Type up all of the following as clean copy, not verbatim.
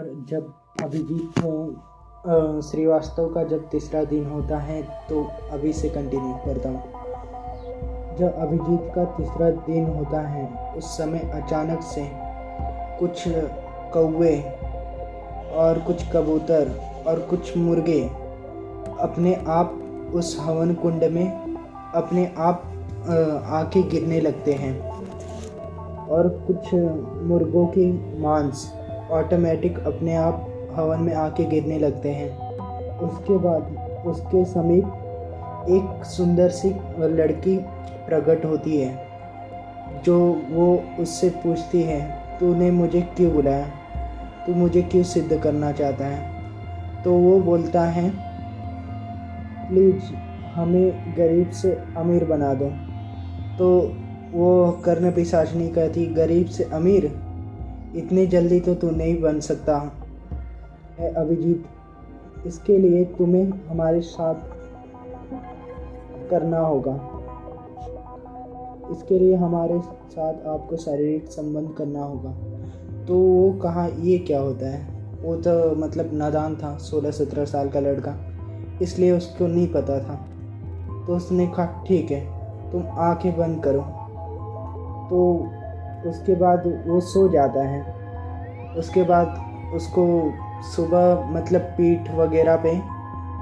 और जब अभिजीत श्रीवास्तव का जब तीसरा दिन होता है तो अभी से कंटिन्यू करता हूँ। जब अभिजीत का तीसरा दिन होता है उस समय अचानक से कुछ कौवे और कुछ कबूतर और कुछ मुर्गे अपने आप उस हवन कुंड में अपने आप आके गिरने लगते हैं और कुछ मुर्गों की मांस ऑटोमेटिक अपने आप हवन में आके गिरने लगते हैं। उसके बाद उसके समीप एक सुंदर सी लड़की प्रकट होती है जो वो उससे पूछती है, तूने मुझे क्यों बुलाया, तू मुझे क्यों सिद्ध करना चाहता है। तो वो बोलता है, प्लीज़ हमें गरीब से अमीर बना दो। तो वो कर्ण पिशाचिनी कहती, गरीब से अमीर इतनी जल्दी तो तू नहीं बन सकता है अभिजीत, इसके लिए तुम्हें हमारे साथ करना होगा, इसके लिए हमारे साथ आपको शारीरिक संबंध करना होगा। तो वो कहा, ये क्या होता है। वो तो मतलब नादान था, 16-17 साल का लड़का, इसलिए उसको नहीं पता था। तो उसने कहा, ठीक है तुम आंखें बंद करो। तो उसके बाद वो सो जाता है। उसके बाद उसको सुबह मतलब पीठ वगैरह पे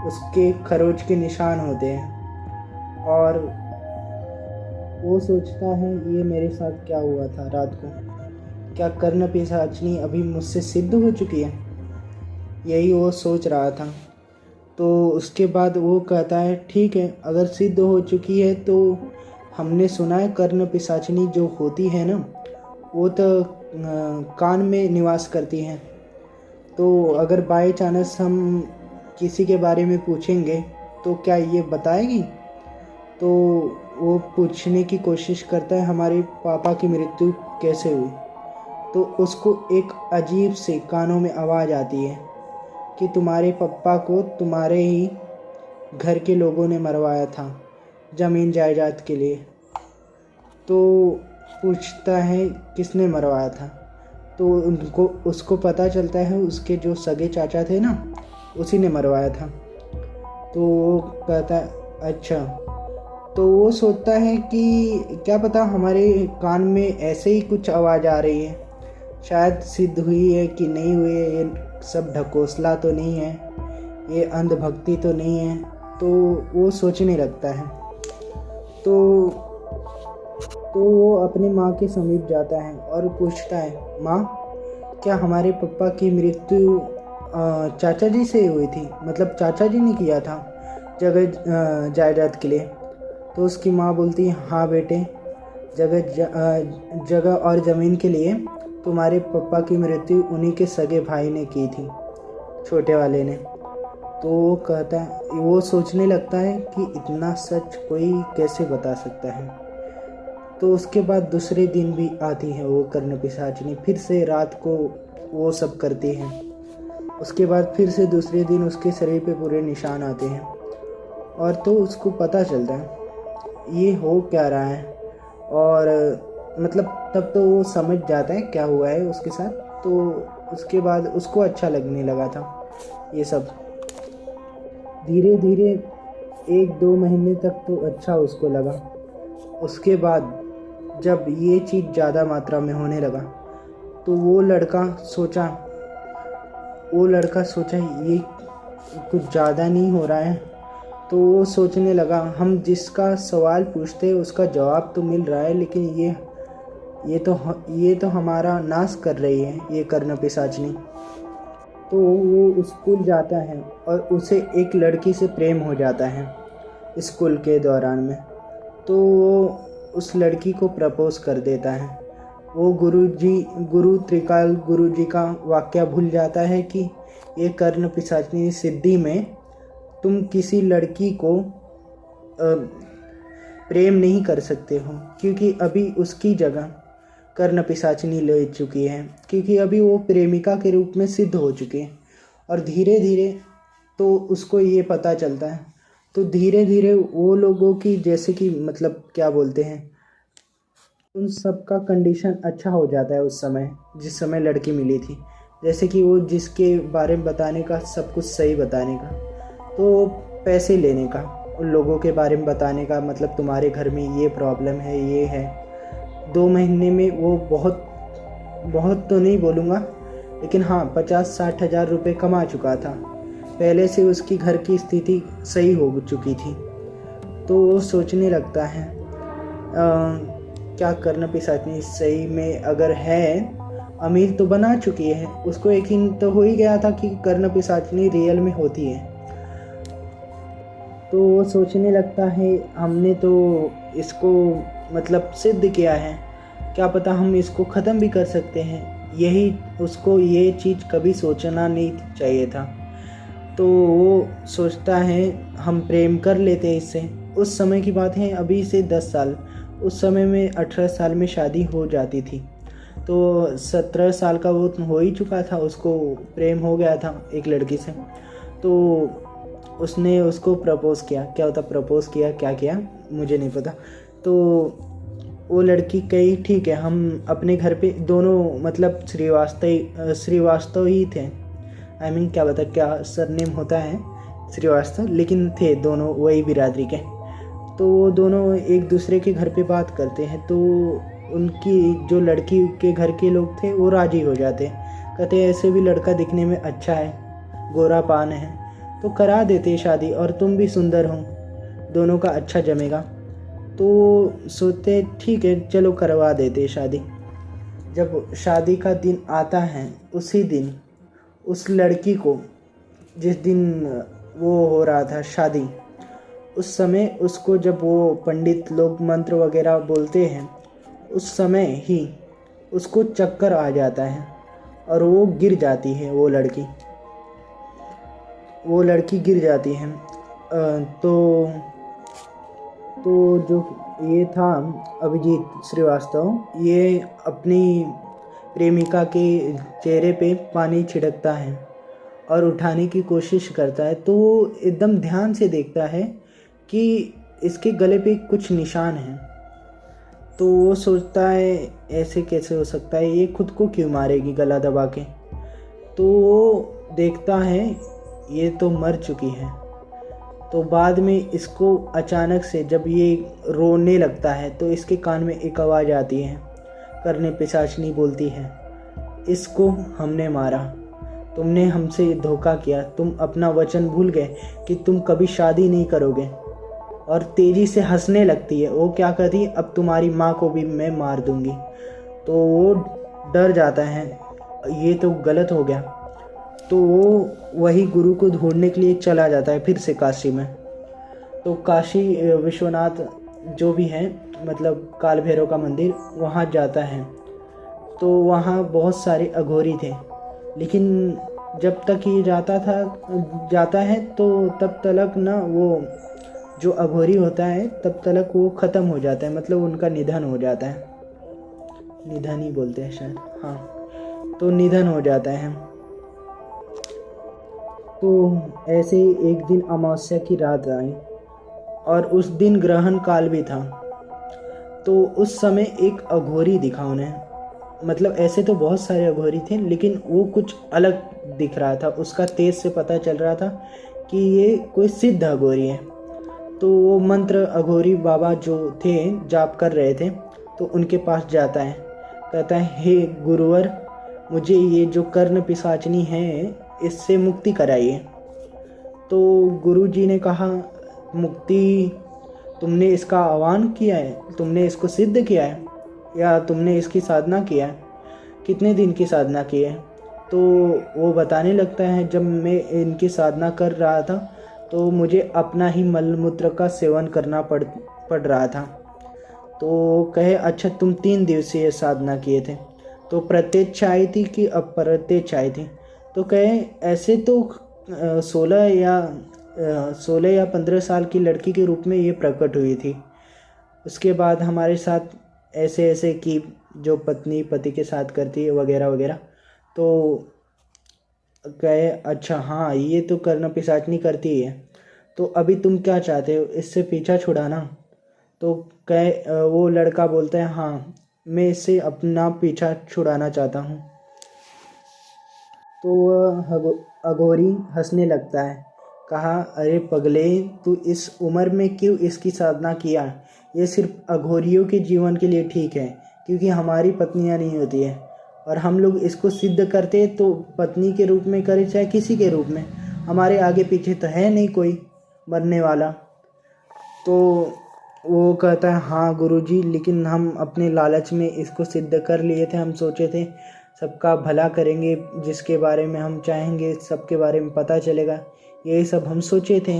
उसके खरोच के निशान होते हैं और वो सोचता है, ये मेरे साथ क्या हुआ था रात को, क्या कर्ण पिशाचिनी अभी मुझसे सिद्ध हो चुकी है, यही वो सोच रहा था। तो उसके बाद वो कहता है, ठीक है अगर सिद्ध हो चुकी है तो हमने सुना है कर्ण पिशाचिनी जो होती है ना वो तो कान में निवास करती हैं। तो अगर बाय चांस हम किसी के बारे में पूछेंगे तो क्या ये बताएगी। तो वो पूछने की कोशिश करता है, हमारे पापा की मृत्यु कैसे हुई। तो उसको एक अजीब से कानों में आवाज़ आती है कि तुम्हारे पापा को तुम्हारे ही घर के लोगों ने मरवाया था ज़मीन जायदाद के लिए। तो पूछता है किसने मरवाया था। तो उसको पता चलता है उसके जो सगे चाचा थे ना उसी ने मरवाया था। तो वो कहता है, अच्छा। तो वो सोचता है कि क्या पता हमारे कान में ऐसे ही कुछ आवाज़ आ रही है, शायद सिद्ध हुई है कि नहीं हुई है, ये सब ढकोसला तो नहीं है, ये अंधभक्ति तो नहीं है। तो वो सोचने लगता है। तो वो अपनी माँ के समीप जाता है और पूछता है, माँ क्या हमारे पापा की मृत्यु चाचा जी से हुई थी, मतलब चाचा जी ने किया था जगह जायदाद के लिए। तो उसकी माँ बोलती है, हाँ बेटे, जगह और ज़मीन के लिए तुम्हारे पापा की मृत्यु उन्हीं के सगे भाई ने की थी, छोटे वाले ने। तो वो कहता है, वो सोचने लगता है कि इतना सच कोई कैसे बता सकता है। तो उसके बाद दूसरे दिन भी आती है वो कर्ण पिशाचिनी, फिर से रात को वो सब करती है। उसके बाद फिर से दूसरे दिन उसके शरीर पे पूरे निशान आते हैं और तो उसको पता चलता है ये हो क्या रहा है। और मतलब तब तो वो समझ जाता है क्या हुआ है उसके साथ। तो उसके बाद उसको अच्छा लगने लगा था ये सब। धीरे धीरे 1-2 महीने तक तो अच्छा उसको लगा। उसके बाद जब ये चीज़ ज़्यादा मात्रा में होने लगा तो वो लड़का सोचा ये कुछ ज़्यादा नहीं हो रहा है। तो वो सोचने लगा, हम जिसका सवाल पूछते हैं उसका जवाब तो मिल रहा है, लेकिन ये तो हमारा नाश कर रही है ये कर्ण पिशाचिनी। तो वो स्कूल जाता है और उसे एक लड़की से प्रेम हो जाता है स्कूल के दौरान में। तो वो उस लड़की को प्रपोज कर देता है। वो गुरु त्रिकाल गुरु जी का वाक्य भूल जाता है कि ये कर्ण पिशाचिनी सिद्धि में तुम किसी लड़की को प्रेम नहीं कर सकते हो, क्योंकि अभी उसकी जगह कर्ण पिशाचिनी ले चुकी है, क्योंकि अभी वो प्रेमिका के रूप में सिद्ध हो चुकी है। और धीरे धीरे तो उसको ये पता चलता है। तो धीरे धीरे वो लोगों की जैसे कि मतलब क्या बोलते हैं, उन सब का कंडीशन अच्छा हो जाता है उस समय जिस समय लड़की मिली थी। जैसे कि वो जिसके बारे में बताने का सब कुछ सही बताने का, तो पैसे लेने का, उन लोगों के बारे में बताने का, मतलब तुम्हारे घर में ये प्रॉब्लम है, ये है। 2 महीने में वो बहुत बहुत तो नहीं बोलूँगा, लेकिन हाँ 50-60 हज़ार रुपये कमा चुका था। पहले से उसकी घर की स्थिति सही हो चुकी थी। तो वो सोचने लगता है क्या करना पिशाचनी सही में अगर है, अमीर तो बना चुकी है, उसको यकीन तो हो ही गया था कि कर्ण पिशाचनी रियल में होती है। तो वो सोचने लगता है हमने तो इसको मतलब सिद्ध किया है, क्या पता हम इसको ख़त्म भी कर सकते हैं। यही उसको ये चीज़ कभी सोचना नहीं चाहिए था। तो वो सोचता है हम प्रेम कर लेते हैं इससे। उस समय की बात है, अभी से 10 साल, उस समय में 18 साल में शादी हो जाती थी। तो 17 साल का वो हो ही चुका था, उसको प्रेम हो गया था एक लड़की से। तो उसने उसको प्रपोज़ किया, क्या होता प्रपोज़ किया, क्या किया मुझे नहीं पता। तो वो लड़की कही ठीक है, हम अपने घर पे दोनों, मतलब श्रीवास्तव ही थे। आई मीन क्या बता क्या सरनेम होता है श्रीवास्तव, लेकिन थे दोनों वही बिरादरी के। तो वो दोनों एक दूसरे के घर पे बात करते हैं। तो उनकी जो लड़की के घर के लोग थे वो राजी हो जाते हैं, कहते हैं ऐसे भी लड़का दिखने में अच्छा है, गोरा पान है, तो करा देते शादी, और तुम भी सुंदर हो, दोनों का अच्छा जमेगा। तो सोचते ठीक है चलो करवा देते शादी। जब शादी का दिन आता है, उसी दिन उस लड़की को, जिस दिन वो हो रहा था शादी, उस समय उसको जब वो पंडित लोग मंत्र वगैरह बोलते हैं, उस समय ही उसको चक्कर आ जाता है और वो गिर जाती है। वो लड़की गिर जाती है। तो जो ये था अभिजीत श्रीवास्तव, ये अपनी प्रेमिका के चेहरे पे पानी छिड़कता है और उठाने की कोशिश करता है। तो वो एकदम ध्यान से देखता है कि इसके गले पे कुछ निशान हैं। तो वो सोचता है ऐसे कैसे हो सकता है, ये खुद को क्यों मारेगी गला दबा के। तो वो देखता है ये तो मर चुकी है। तो बाद में इसको अचानक से जब ये रोने लगता है, तो इसके कान में एक आवाज़ आती है, करने पिशाचनी बोलती है, इसको हमने मारा, तुमने हमसे धोखा किया, तुम अपना वचन भूल गए कि तुम कभी शादी नहीं करोगे। और तेजी से हंसने लगती है। वो क्या कहती है, अब तुम्हारी माँ को भी मैं मार दूंगी। तो वो डर जाता है, ये तो गलत हो गया। तो वो वही गुरु को ढूंढने के लिए चला जाता है फिर से काशी में। तो काशी विश्वनाथ जो भी है, मतलब काल भैरव का मंदिर, वहाँ जाता है। तो वहाँ बहुत सारे अघोरी थे, लेकिन जब तक ये जाता है तो तब तक ना वो जो अघोरी होता है तब तक वो ख़त्म हो जाता है, मतलब उनका निधन हो जाता है। निधन ही बोलते हैं शायद, हाँ। तो निधन हो जाता है। तो ऐसे ही एक दिन अमावस्या की रात आई और उस दिन ग्रहण काल भी था। तो उस समय एक अघोरी दिखा उन्हें, मतलब ऐसे तो बहुत सारे अघोरी थे, लेकिन वो कुछ अलग दिख रहा था। उसका तेज से पता चल रहा था कि ये कोई सिद्ध अघोरी है। तो वो मंत्र अघोरी बाबा जो थे जाप कर रहे थे, तो उनके पास जाता है, कहता है हे गुरुवर, मुझे ये जो कर्ण पिशाचनी है इससे मुक्ति कराइए। तो गुरुजी ने कहा, मुक्ति, तुमने इसका आह्वान किया है, तुमने इसको सिद्ध किया है, या तुमने इसकी साधना किया है, कितने दिन की साधना की है। तो वो बताने लगता है, जब मैं इनकी साधना कर रहा था तो मुझे अपना ही मलमूत्र का सेवन करना पड़ रहा था। तो कहे अच्छा तुम 3 दिवसीय साधना किए थे, तो प्रत्यक्ष आई थी कि अप्रत्यक्ष आई थी। तो कहे ऐसे तो 16 या 15 साल की लड़की के रूप में ये प्रकट हुई थी। उसके बाद हमारे साथ ऐसे ऐसे की जो पत्नी पति के साथ करती है वगैरह वगैरह। तो कहे अच्छा हाँ ये तो कर्ण पिशाचनी करती है, तो अभी तुम क्या चाहते हो, इससे पीछा छुड़ाना। तो कहे वो लड़का बोलता है हाँ मैं इससे अपना पीछा छुड़ाना चाहता हूँ। तो वह अघोरी हंसने लगता है। कहा, अरे पगले, तू इस उम्र में क्यों इसकी साधना किया? ये सिर्फ अघोरियों के जीवन के लिए ठीक है, क्योंकि हमारी पत्नियां नहीं होती है, और हम लोग इसको सिद्ध करते तो पत्नी के रूप में करें चाहे किसी के रूप में, हमारे आगे पीछे तो है नहीं कोई मरने वाला। तो वो कहता है, हाँ गुरुजी, लेकिन हम अपने लालच में इसको सिद्ध कर लिए थे। हम सोचे थे सबका भला करेंगे, जिसके बारे में हम चाहेंगे सबके बारे में पता चलेगा, यही सब हम सोचे थे।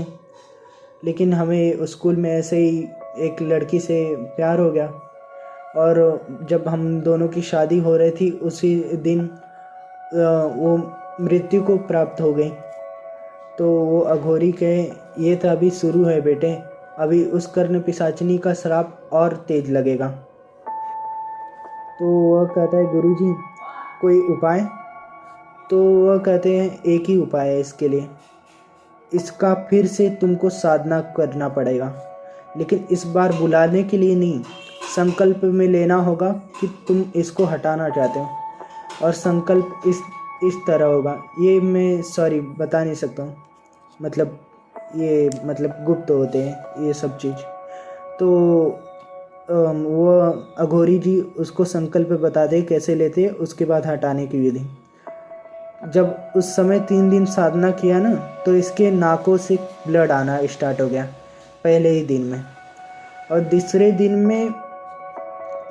लेकिन हमें स्कूल में ऐसे ही एक लड़की से प्यार हो गया, और जब हम दोनों की शादी हो रही थी उसी दिन वो मृत्यु को प्राप्त हो गई। तो वो अघोरी कहे, ये तो अभी शुरू है बेटे, अभी उस कर्ण पिशाचिनी का श्राप और तेज लगेगा। तो वह कहता है, गुरुजी कोई उपाय? तो वह कहते हैं, एक ही उपाय है इसके लिए, इसका फिर से तुमको साधना करना पड़ेगा, लेकिन इस बार बुलाने के लिए नहीं, संकल्प में लेना होगा कि तुम इसको हटाना चाहते हो। और संकल्प इस तरह होगा, ये मैं सॉरी बता नहीं सकता हूँ, मतलब ये मतलब गुप्त होते हैं ये सब चीज़। तो वो अघोरी जी उसको संकल्प बताते कैसे लेते, उसके बाद हटाने की विधि। जब उस समय 3 दिन साधना किया ना, तो इसके नाकों से ब्लड आना स्टार्ट हो गया पहले ही दिन में। और दूसरे दिन में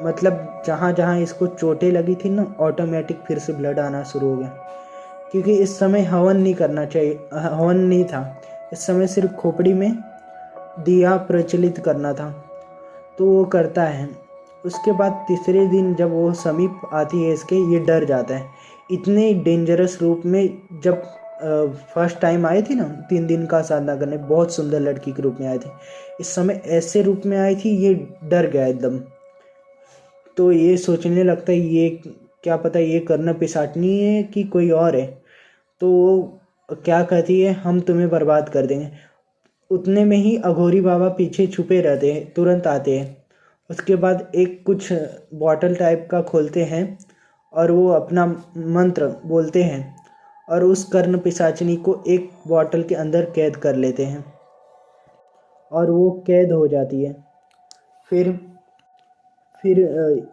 मतलब जहाँ जहाँ इसको चोटें लगी थी ना, ऑटोमेटिक फिर से ब्लड आना शुरू हो गया, क्योंकि इस समय हवन नहीं करना चाहिए, हवन नहीं था इस समय, सिर्फ खोपड़ी में दिया प्रज्वलित करना था। तो वो करता है। उसके बाद तीसरे दिन जब वो समीप आती है इसके, ये डर जाता है इतने डेंजरस रूप में। जब फर्स्ट टाइम आई थी ना 3 दिन का साधना करने, बहुत सुंदर लड़की के रूप में आई थी, इस समय ऐसे रूप में आई थी, ये डर गया एकदम। तो ये सोचने लगता है, ये क्या पता ये कर्ण पिशाचिनी है कि कोई और है। तो वो क्या कहती है, हम तुम्हें बर्बाद कर देंगे। उतने में ही अघोरी बाबा पीछे छुपे रहते हैं, तुरंत आते हैं। उसके बाद एक कुछ बॉटल टाइप का खोलते हैं और वो अपना मंत्र बोलते हैं, और उस कर्ण पिशाचिनी को एक बॉटल के अंदर कैद कर लेते हैं, और वो कैद हो जाती है। फिर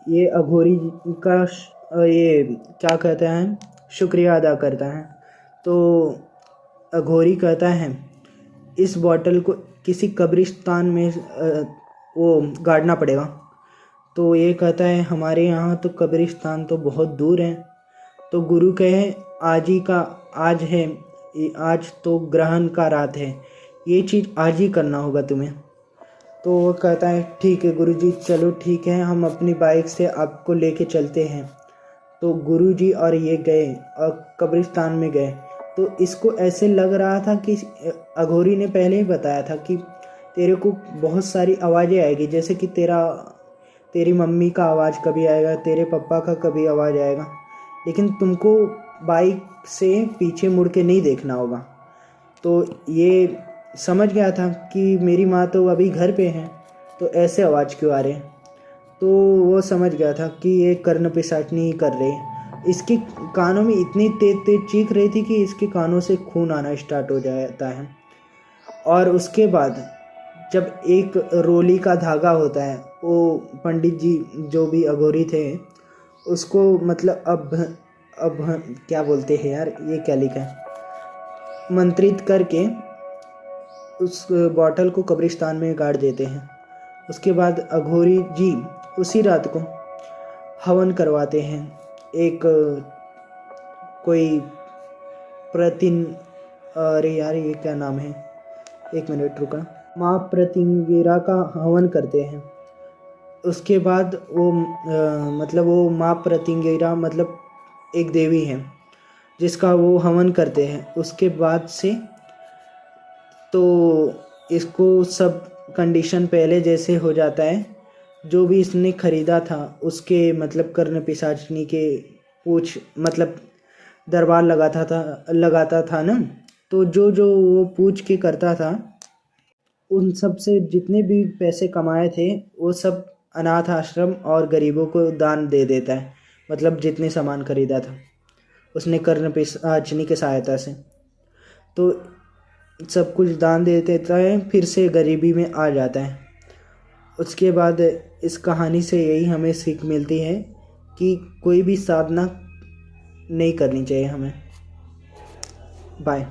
ये अघोरी का ये क्या कहते हैं, शुक्रिया अदा करता है। तो अघोरी कहता है, इस बॉटल को किसी कब्रिस्तान में वो गाड़ना पड़ेगा। तो ये कहता है, हमारे यहाँ तो कब्रिस्तान तो बहुत दूर है। तो गुरु कहे, आज है, आज तो ग्रहण का रात है, ये चीज़ आज ही करना होगा तुम्हें। तो वो कहता है, ठीक है गुरुजी, चलो ठीक है, हम अपनी बाइक से आपको लेके चलते हैं। तो गुरुजी और ये गए और कब्रिस्तान में गए। तो इसको ऐसे लग रहा था कि अघोरी ने पहले ही बताया था कि तेरे को बहुत सारी आवाज़ें आएगी, जैसे कि तेरी मम्मी का आवाज़ कभी आएगा, तेरे पापा का कभी आवाज़ आएगा, लेकिन तुमको बाइक से पीछे मुड़ के नहीं देखना होगा। तो ये समझ गया था कि मेरी माँ तो अभी घर पे है, तो ऐसे आवाज़ क्यों आ रहे हैं। तो वो समझ गया था कि ये कर्ण पिशाचिनी ही कर रहे हैं। इसके कानों में इतनी तेज तेज चीख रही थी कि इसके कानों से खून आना स्टार्ट हो जाता है। और उसके बाद जब एक रोली का धागा होता है, वो पंडित जी जो भी अघोरी थे उसको मतलब अब क्या बोलते हैं यार, ये क्या लिखा है, मंत्रित करके उस बॉटल को कब्रिस्तान में गाड़ देते हैं। उसके बाद अघोरी जी उसी रात को हवन करवाते हैं। एक कोई प्रतिन अरे यार ये क्या नाम है, एक मिनट रुका, माँ प्रतिंगिरा का हवन करते हैं। उसके बाद वो मतलब वो माँ प्रतिंगिरा मतलब एक देवी है जिसका वो हवन करते हैं। उसके बाद से तो इसको सब कंडीशन पहले जैसे हो जाता है। जो भी इसने ख़रीदा था उसके मतलब कर्ण पिशाचिनी के पूछ मतलब दरबार लगाता था ना, तो जो जो वो पूछ के करता था, उन सब से जितने भी पैसे कमाए थे वो सब अनाथ आश्रम और गरीबों को दान दे देता है, मतलब जितने सामान खरीदा था। उसने कर्ण पिशाचिनी की सहायता से। तो सब कुछ दान दे देता है, फिर से गरीबी में आ जाता है। उसके बाद इस कहानी से यही हमें सीख मिलती है कि कोई भी साधना नहीं करनी चाहिए हमें। बाय।